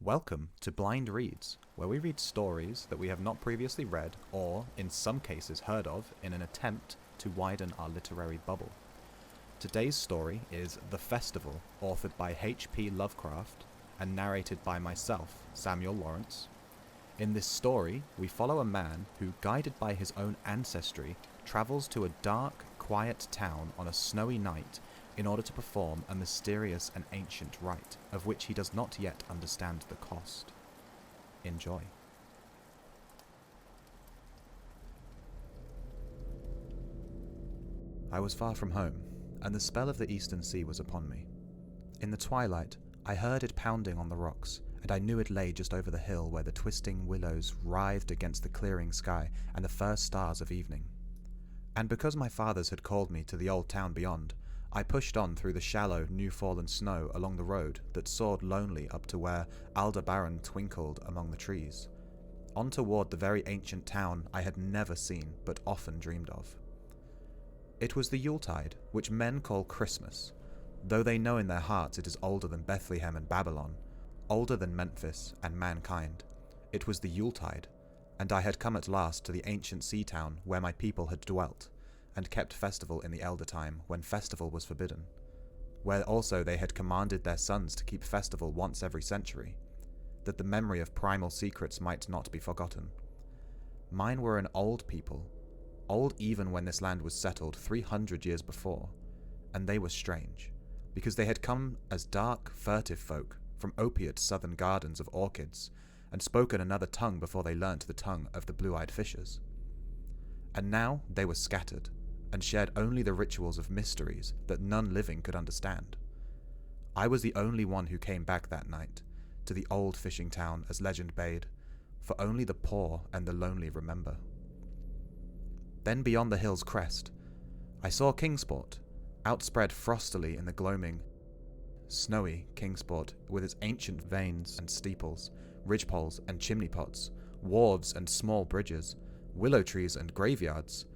Welcome to Blind Reads, where we read stories that we have not previously read or, in some cases, heard of in an attempt to widen our literary bubble. Today's story is The Festival, authored by H.P. Lovecraft and narrated by myself, Samuel Lawrence. In this story, we follow a man who, guided by his own ancestry, travels to a dark, quiet town on a snowy night in order to perform a mysterious and ancient rite, of which he does not yet understand the cost. Enjoy. I was far from home, and the spell of the eastern sea was upon me. In the twilight, I heard it pounding on the rocks, and I knew it lay just over the hill where the twisting willows writhed against the clearing sky and the first stars of evening. And because my fathers had called me to the old town beyond, I pushed on through the shallow, new-fallen snow along the road that soared lonely up to where Aldebaran twinkled among the trees, on toward the very ancient town I had never seen but often dreamed of. It was the Yuletide, which men call Christmas, though they know in their hearts it is older than Bethlehem and Babylon, older than Memphis and mankind. It was the Yuletide, and I had come at last to the ancient sea town where my people had dwelt, and kept festival in the elder time, when festival was forbidden, where also they had commanded their sons to keep festival once every century, that the memory of primal secrets might not be forgotten. Mine were an old people, old even when this land was settled 300 years before, and they were strange, because they had come as dark, furtive folk from opiate southern gardens of orchids, and spoken another tongue before they learnt the tongue of the blue-eyed fishes. And now they were scattered, and shared only the rituals of mysteries that none living could understand. I was the only one who came back that night, to the old fishing town as legend bade, for only the poor and the lonely remember. Then beyond the hill's crest, I saw Kingsport, outspread frostily in the gloaming, snowy Kingsport with its ancient vanes and steeples, ridgepoles and chimney pots, wharves and small bridges, willow trees and graveyards,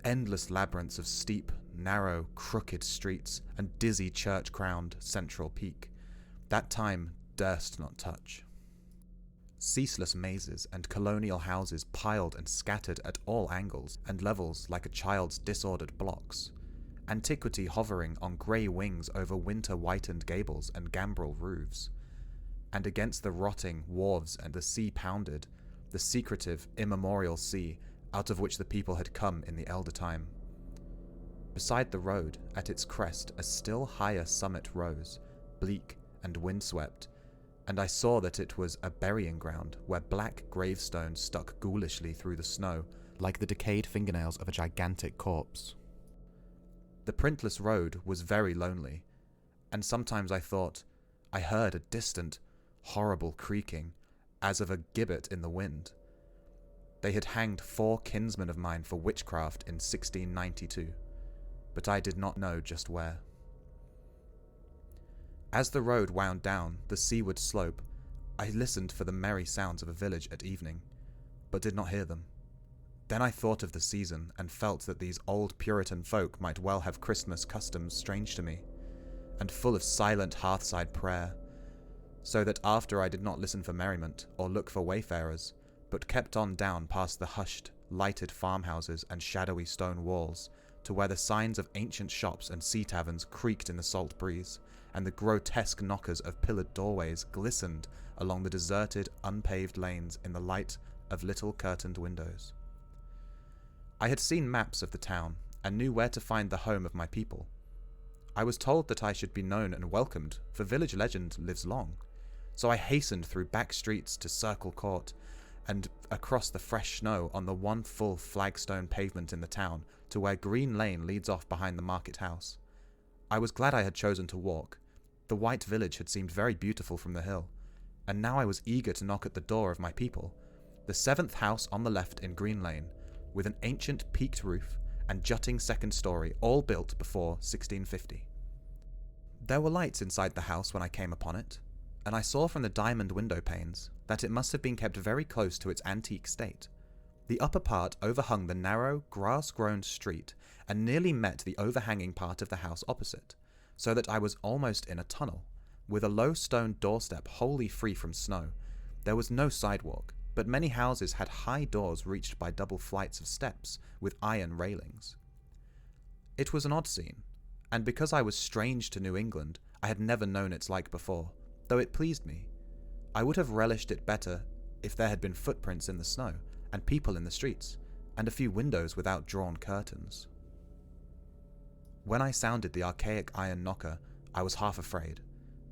endless labyrinths of steep, narrow, crooked streets, and dizzy church-crowned central peak, that time durst not touch. Ceaseless mazes and colonial houses piled and scattered at all angles and levels like a child's disordered blocks, antiquity hovering on grey wings over winter-whitened gables and gambrel roofs, and against the rotting wharves and the sea pounded, the secretive, immemorial sea out of which the people had come in the elder time. Beside the road, at its crest, a still higher summit rose, bleak and windswept, and I saw that it was a burying ground where black gravestones stuck ghoulishly through the snow like the decayed fingernails of a gigantic corpse. The printless road was very lonely, and sometimes I thought I heard a distant, horrible creaking, as of a gibbet in the wind. They had hanged 4 kinsmen of mine for witchcraft in 1692, but I did not know just where. As the road wound down the seaward slope, I listened for the merry sounds of a village at evening, but did not hear them. Then I thought of the season, and felt that these old Puritan folk might well have Christmas customs strange to me, and full of silent hearthside prayer, so that after I did not listen for merriment, or look for wayfarers, but kept on down past the hushed, lighted farmhouses and shadowy stone walls, to where the signs of ancient shops and sea taverns creaked in the salt breeze, and the grotesque knockers of pillared doorways glistened along the deserted, unpaved lanes in the light of little curtained windows. I had seen maps of the town, and knew where to find the home of my people. I was told that I should be known and welcomed, for village legend lives long, so I hastened through back streets to Circle Court, and across the fresh snow on the one full flagstone pavement in the town to where Green Lane leads off behind the market house. I was glad I had chosen to walk. The white village had seemed very beautiful from the hill, and now I was eager to knock at the door of my people, the 7th house on the left in Green Lane, with an ancient peaked roof and jutting second story, all built before 1650. There were lights inside the house when I came upon it, and I saw from the diamond window panes that it must have been kept very close to its antique state. The upper part overhung the narrow, grass-grown street and nearly met the overhanging part of the house opposite, so that I was almost in a tunnel, with a low stone doorstep wholly free from snow, There was no sidewalk, but many houses had high doors reached by double flights of steps with iron railings. It was an odd scene, and because I was strange to New England, I had never known its like before, though it pleased me. I would have relished it better if there had been footprints in the snow, and people in the streets, and a few windows without drawn curtains. When I sounded the archaic iron knocker, I was half afraid.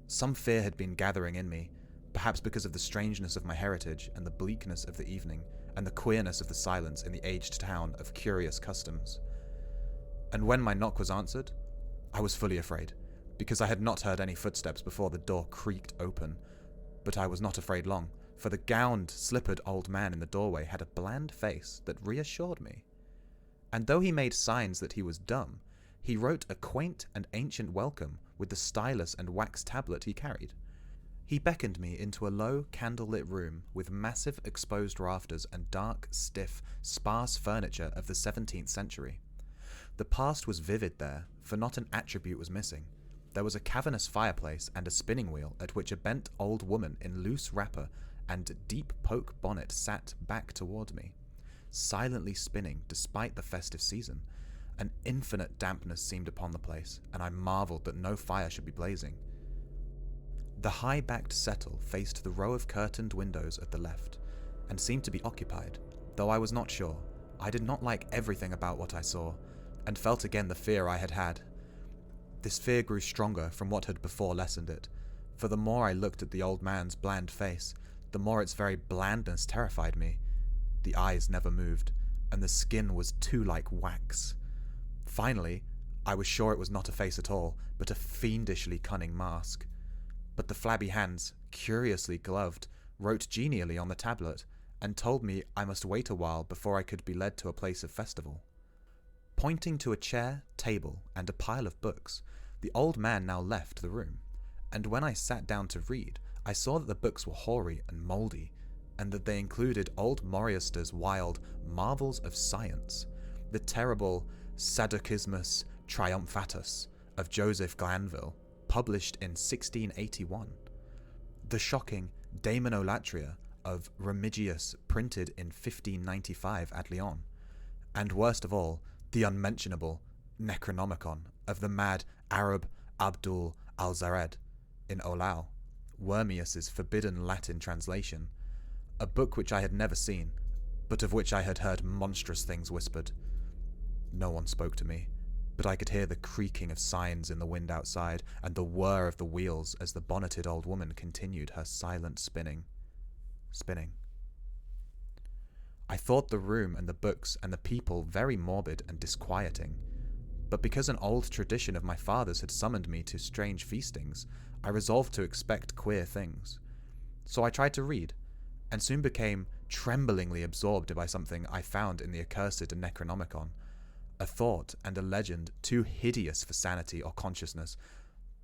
Some fear had been gathering in me, perhaps because of the strangeness of my heritage and the bleakness of the evening, and the queerness of the silence in the aged town of curious customs. And when my knock was answered, I was fully afraid, because I had not heard any footsteps before the door creaked open. But I was not afraid long, for the gowned, slippered old man in the doorway had a bland face that reassured me. And though he made signs that he was dumb, he wrote a quaint and ancient welcome with the stylus and wax tablet he carried. He beckoned me into a low, candlelit room with massive exposed rafters and dark, stiff, sparse furniture of the 17th century. The past was vivid there, for not an attribute was missing. There was a cavernous fireplace and a spinning wheel at which a bent old woman in loose wrapper and deep poke bonnet sat back toward me, silently spinning despite the festive season. An infinite dampness seemed upon the place, and I marveled that no fire should be blazing. The high-backed settle faced the row of curtained windows at the left, and seemed to be occupied, though I was not sure. I did not like everything about what I saw, and felt again the fear I had had. This fear grew stronger from what had before lessened it, for the more I looked at the old man's bland face, the more its very blandness terrified me. The eyes never moved, and the skin was too like wax. Finally, I was sure it was not a face at all, but a fiendishly cunning mask. But the flabby hands, curiously gloved, wrote genially on the tablet, and told me I must wait a while before I could be led to a place of festival. Pointing to a chair, table, and a pile of books, the old man now left the room, and when I sat down to read, I saw that the books were hoary and mouldy, and that they included old Moriuster's wild Marvels of Science, the terrible Sadochismus Triumphatus of Joseph Glanville, published in 1681, the shocking Daemonolatria of Remigius, printed in 1595 at Lyon, and worst of all, the unmentionable Necronomicon of the mad Arab Abdul al-Zared in Olau, Wormius's forbidden Latin translation, a book which I had never seen, but of which I had heard monstrous things whispered. No one spoke to me, but I could hear the creaking of signs in the wind outside, and the whir of the wheels as the bonneted old woman continued her silent spinning. I thought the room and the books and the people very morbid and disquieting, but because an old tradition of my father's had summoned me to strange feastings, I resolved to expect queer things. So I tried to read, and soon became tremblingly absorbed by something I found in the accursed Necronomicon, a thought and a legend too hideous for sanity or consciousness,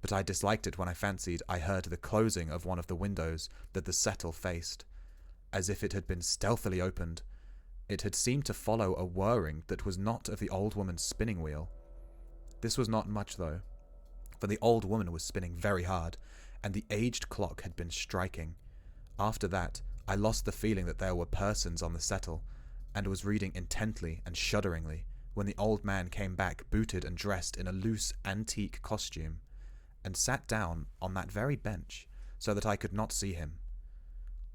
but I disliked it when I fancied I heard the closing of one of the windows that the settle faced, as if it had been stealthily opened. It had seemed to follow a whirring that was not of the old woman's spinning wheel. This was not much, though, for the old woman was spinning very hard, and the aged clock had been striking. After that, I lost the feeling that there were persons on the settle, and was reading intently and shudderingly, when the old man came back booted and dressed in a loose antique costume, and sat down on that very bench, so that I could not see him.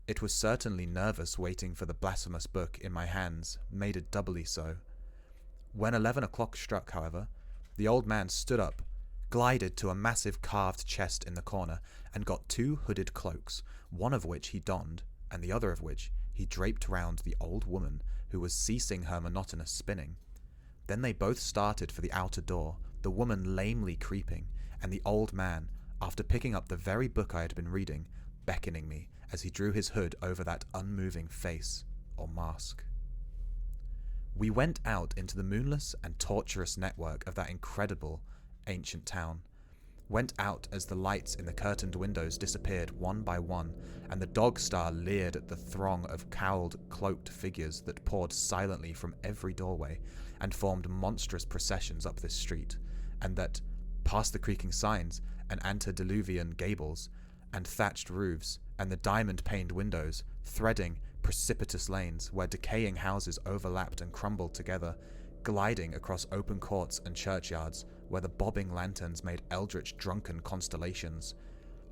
It was certainly nervous waiting for the blasphemous book in my hands, made it doubly so. When 11 o'clock struck, however, the old man stood up, glided to a massive carved chest in the corner, and got 2 hooded cloaks, one of which he donned, and the other of which he draped round the old woman, who was ceasing her monotonous spinning. Then they both started for the outer door, the woman lamely creeping, and the old man, after picking up the very book I had been reading, beckoning me as he drew his hood over that unmoving face or mask. We went out into the moonless and tortuous network of that incredible ancient town, went out as the lights in the curtained windows disappeared one by one, and the dog star leered at the throng of cowled, cloaked figures that poured silently from every doorway and formed monstrous processions up this street, and that, past the creaking signs and antediluvian gables and thatched roofs and the diamond-paned windows, threading precipitous lanes where decaying houses overlapped and crumbled together, gliding across open courts and churchyards where the bobbing lanterns made eldritch drunken constellations.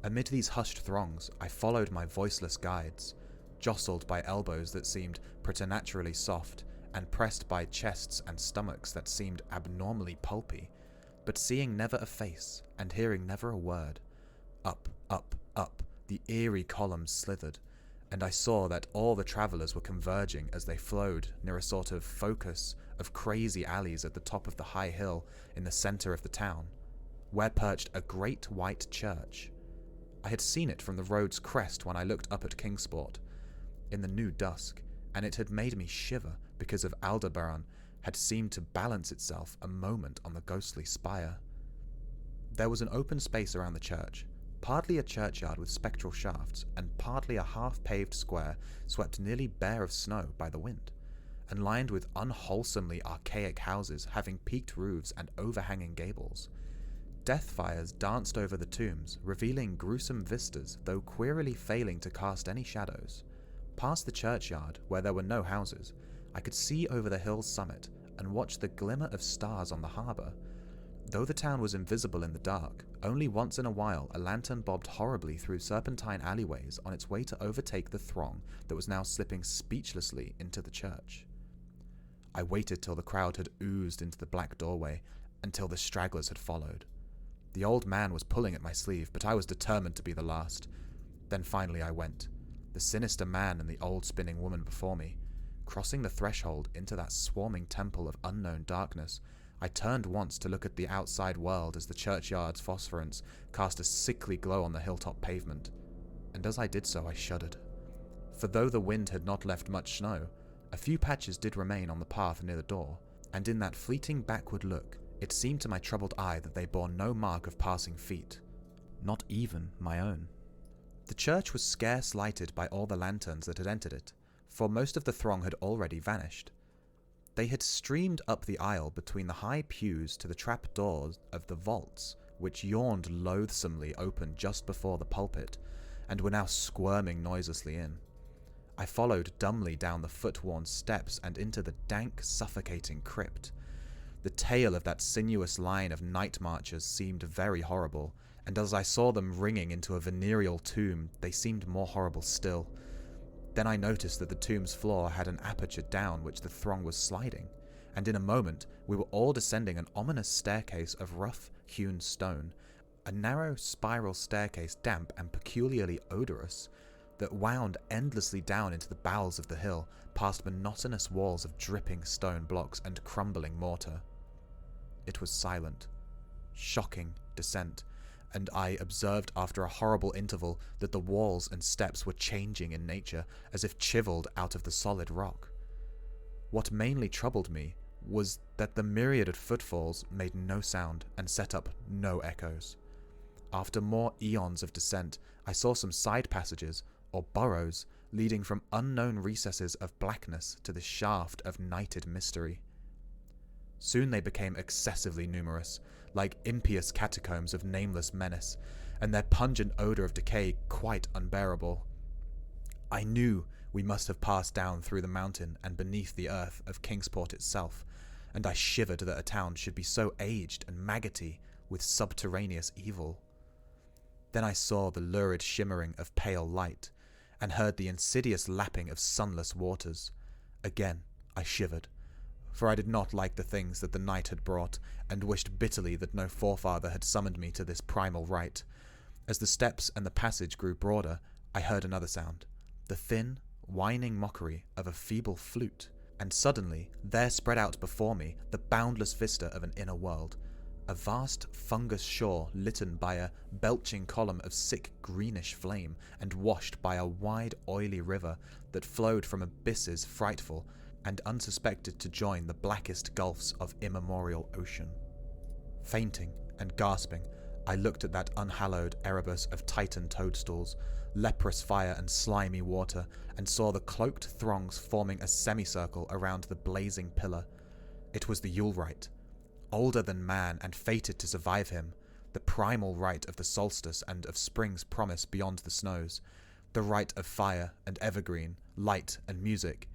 Amid these hushed throngs, I followed my voiceless guides, jostled by elbows that seemed preternaturally soft, and pressed by chests and stomachs that seemed abnormally pulpy, but seeing never a face and hearing never a word. Up, up, up, the eerie columns slithered, and I saw that all the travellers were converging as they flowed near a sort of focus of crazy alleys at the top of the high hill in the centre of the town, where perched a great white church. I had seen it from the road's crest when I looked up at Kingsport, in the new dusk, and it had made me shiver because of Aldebaran had seemed to balance itself a moment on the ghostly spire. There was an open space around the church, partly a churchyard with spectral shafts, and partly a half-paved square swept nearly bare of snow by the wind, and lined with unwholesomely archaic houses having peaked roofs and overhanging gables. Death fires danced over the tombs, revealing gruesome vistas, though queerly failing to cast any shadows. Past the churchyard, where there were no houses, I could see over the hill's summit and watch the glimmer of stars on the harbour. Though the town was invisible in the dark, only once in a while a lantern bobbed horribly through serpentine alleyways on its way to overtake the throng that was now slipping speechlessly into the church. I waited till the crowd had oozed into the black doorway, until the stragglers had followed. The old man was pulling at my sleeve, but I was determined to be the last. Then finally I went, the sinister man and the old spinning woman before me. Crossing the threshold into that swarming temple of unknown darkness, I turned once to look at the outside world as the churchyard's phosphorescence cast a sickly glow on the hilltop pavement, and as I did so I shuddered. For though the wind had not left much snow, a few patches did remain on the path near the door, and in that fleeting backward look, it seemed to my troubled eye that they bore no mark of passing feet, not even my own. The church was scarce lighted by all the lanterns that had entered it, for most of the throng had already vanished. They had streamed up the aisle between the high pews to the trap doors of the vaults, which yawned loathsomely open just before the pulpit, and were now squirming noiselessly in. I followed dumbly down the foot-worn steps and into the dank, suffocating crypt. The tale of that sinuous line of night marchers seemed very horrible, and as I saw them ringing into a venereal tomb, they seemed more horrible still. Then I noticed that the tomb's floor had an aperture down which the throng was sliding, and in a moment we were all descending an ominous staircase of rough-hewn stone, a narrow spiral staircase damp and peculiarly odorous, that wound endlessly down into the bowels of the hill, past monotonous walls of dripping stone blocks and crumbling mortar. It was silent. Shocking descent, and I observed after a horrible interval that the walls and steps were changing in nature, as if chiselled out of the solid rock. What mainly troubled me was that the myriad footfalls made no sound and set up no echoes. After more eons of descent, I saw some side passages, or burrows, leading from unknown recesses of blackness to the shaft of nighted mystery. Soon they became excessively numerous, like impious catacombs of nameless menace, and their pungent odour of decay quite unbearable. I knew we must have passed down through the mountain and beneath the earth of Kingsport itself, and I shivered that a town should be so aged and maggoty with subterraneous evil. Then I saw the lurid shimmering of pale light, and heard the insidious lapping of sunless waters. Again I shivered, for I did not like the things that the night had brought, and wished bitterly that no forefather had summoned me to this primal rite. As the steps and the passage grew broader, I heard another sound, the thin, whining mockery of a feeble flute, and suddenly there spread out before me the boundless vista of an inner world, a vast fungus shore litten by a belching column of sick greenish flame, and washed by a wide oily river that flowed from abysses frightful and unsuspected to join the blackest gulfs of immemorial ocean. Fainting and gasping, I looked at that unhallowed Erebus of Titan toadstools, leprous fire and slimy water, and saw the cloaked throngs forming a semicircle around the blazing pillar. It was the Yule rite, older than man and fated to survive him, the primal rite of the solstice and of spring's promise beyond the snows, the rite of fire and evergreen, light and music.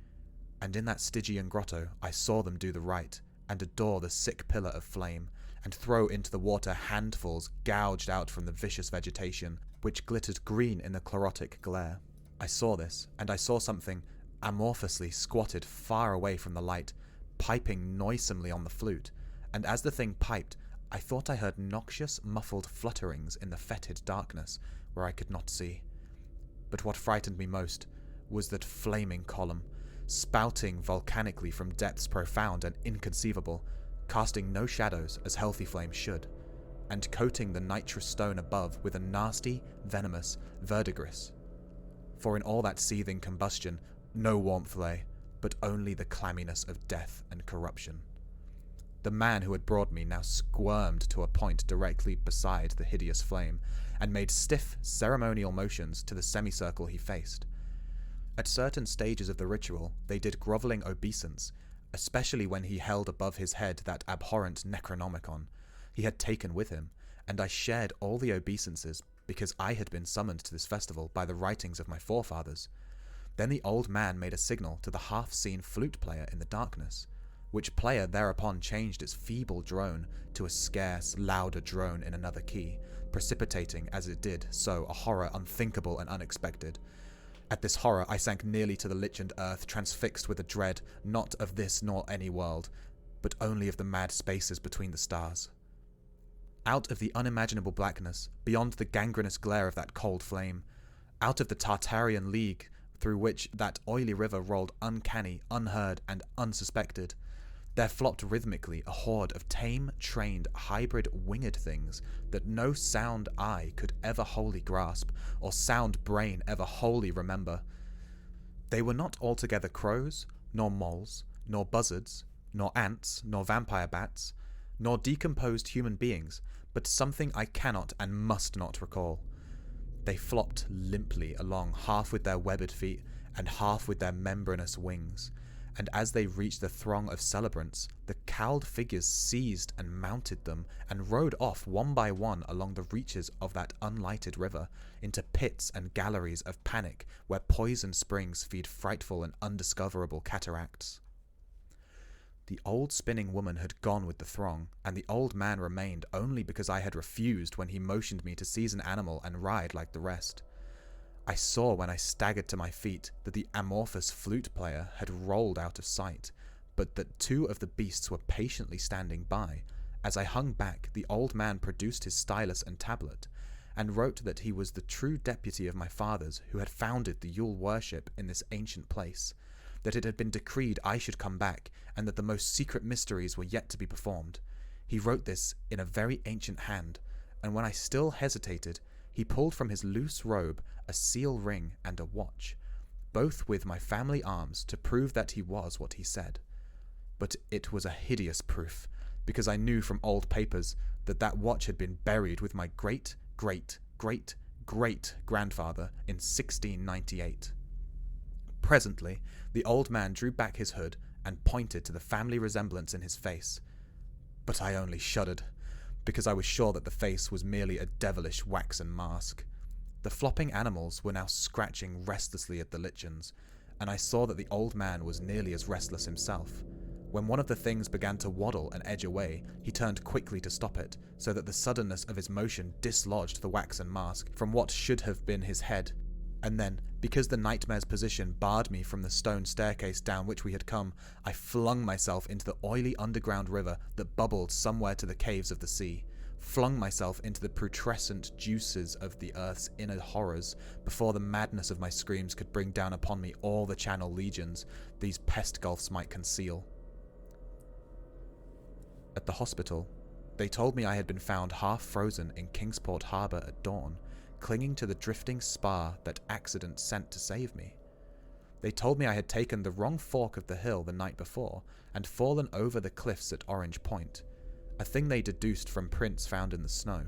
And in that Stygian grotto I saw them do the rite, and adore the sick pillar of flame, and throw into the water handfuls gouged out from the vicious vegetation, which glittered green in the chlorotic glare. I saw this, and I saw something amorphously squatted far away from the light, piping noisomely on the flute, and as the thing piped, I thought I heard noxious, muffled flutterings in the fetid darkness, where I could not see. But what frightened me most was that flaming column, spouting volcanically from depths profound and inconceivable, casting no shadows as healthy flames should, and coating the nitrous stone above with a nasty, venomous verdigris. For in all that seething combustion no warmth lay, but only the clamminess of death and corruption. The man who had brought me now squirmed to a point directly beside the hideous flame, and made stiff, ceremonial motions to the semicircle he faced. At certain stages of the ritual, they did grovelling obeisance, especially when he held above his head that abhorrent Necronomicon he had taken with him, and I shared all the obeisances because I had been summoned to this festival by the writings of my forefathers. Then the old man made a signal to the half-seen flute player in the darkness, which player thereupon changed its feeble drone to a scarce, louder drone in another key, precipitating as it did so a horror unthinkable and unexpected. At this horror I sank nearly to the lichened earth, transfixed with a dread not of this nor any world, but only of the mad spaces between the stars. Out of the unimaginable blackness, beyond the gangrenous glare of that cold flame, out of the Tartarian league through which that oily river rolled uncanny, unheard, and unsuspected, there flopped rhythmically a horde of tame, trained, hybrid winged things that no sound eye could ever wholly grasp, or sound brain ever wholly remember. They were not altogether crows, nor moles, nor buzzards, nor ants, nor vampire bats, nor decomposed human beings, but something I cannot and must not recall. They flopped limply along, half with their webbed feet, and half with their membranous wings, and as they reached the throng of celebrants, the cowled figures seized and mounted them, and rode off one by one along the reaches of that unlighted river, into pits and galleries of panic, where poison springs feed frightful and undiscoverable cataracts. The old spinning woman had gone with the throng, and the old man remained only because I had refused when he motioned me to seize an animal and ride like the rest. I saw when I staggered to my feet that the amorphous flute player had rolled out of sight, but that two of the beasts were patiently standing by. As I hung back, the old man produced his stylus and tablet, and wrote that he was the true deputy of my fathers who had founded the Yule worship in this ancient place, that it had been decreed I should come back, and that the most secret mysteries were yet to be performed. He wrote this in a very ancient hand, and when I still hesitated, he pulled from his loose robe a seal ring and a watch, both with my family arms to prove that he was what he said. But it was a hideous proof, because I knew from old papers that that watch had been buried with my great-great-great-great-grandfather in 1698. Presently, the old man drew back his hood and pointed to the family resemblance in his face. But I only shuddered, because I was sure that the face was merely a devilish waxen mask. The flopping animals were now scratching restlessly at the lichens, and I saw that the old man was nearly as restless himself. When one of the things began to waddle and edge away, he turned quickly to stop it, so that the suddenness of his motion dislodged the waxen mask from what should have been his head. And then, because the nightmare's position barred me from the stone staircase down which we had come, I flung myself into the oily underground river that bubbled somewhere to the caves of the sea, flung myself into the putrescent juices of the earth's inner horrors, before the madness of my screams could bring down upon me all the channel legions these pest gulfs might conceal. At the hospital, they told me I had been found half frozen in Kingsport Harbour at dawn, clinging to the drifting spar that accident sent to save me. They told me I had taken the wrong fork of the hill the night before and fallen over the cliffs at Orange Point, a thing they deduced from prints found in the snow.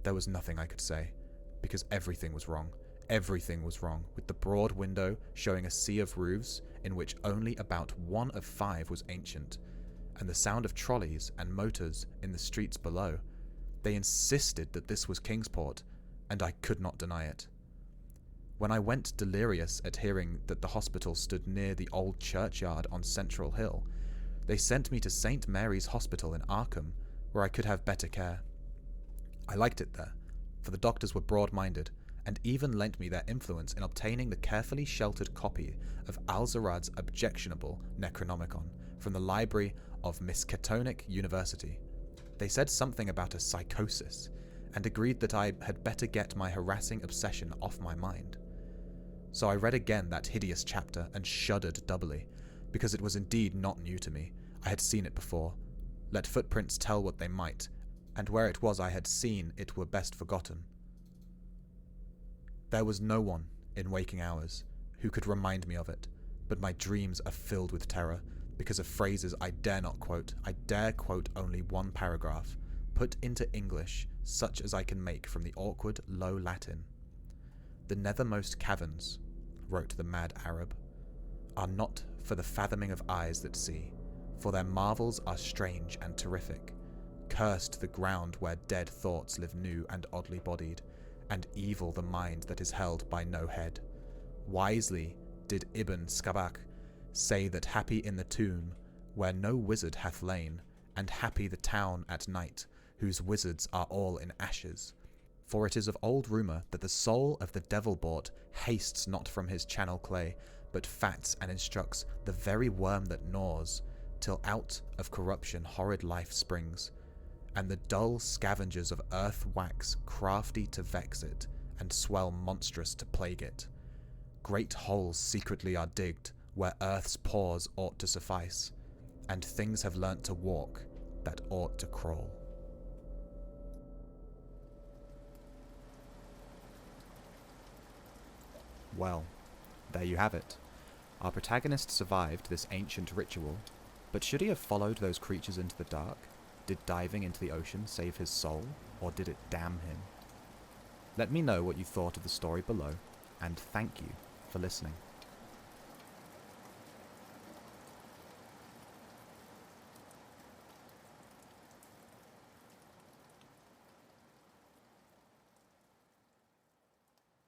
There was nothing I could say, because everything was wrong. Everything was wrong, with the broad window showing a sea of roofs in which only about 1 of 5 was ancient, and the sound of trolleys and motors in the streets below. They insisted that this was Kingsport, and I could not deny it. When I went delirious at hearing that the hospital stood near the old churchyard on Central Hill, they sent me to St. Mary's Hospital in Arkham, where I could have better care. I liked it there, for the doctors were broad-minded, and even lent me their influence in obtaining the carefully sheltered copy of Alzarad's objectionable Necronomicon from the library of Miskatonic University. They said something about a psychosis, and agreed that I had better get my harassing obsession off my mind. So I read again that hideous chapter and shuddered doubly, because it was indeed not new to me. I had seen it before. Let footprints tell what they might, and where it was I had seen it were best forgotten. There was no one, in waking hours, who could remind me of it, but my dreams are filled with terror, because of phrases I dare not quote. I dare quote only one paragraph, put into English such as I can make from the awkward low Latin. "The nethermost caverns," wrote the mad Arab, "are not for the fathoming of eyes that see, for their marvels are strange and terrific. Cursed the ground where dead thoughts live new and oddly bodied, and evil the mind that is held by no head. Wisely did Ibn Skabak say that happy in the tomb where no wizard hath lain, and happy the town at night, whose wizards are all in ashes. For it is of old rumour that the soul of the devil-bought hastes not from his channel clay, but fats and instructs the very worm that gnaws, till out of corruption horrid life springs, and the dull scavengers of earth wax crafty to vex it, and swell monstrous to plague it. Great holes secretly are digged, where earth's pores ought to suffice, and things have learnt to walk that ought to crawl." Well, there you have it. Our protagonist survived this ancient ritual, but should he have followed those creatures into the dark? Did diving into the ocean save his soul, or did it damn him? Let me know what you thought of the story below, and thank you for listening.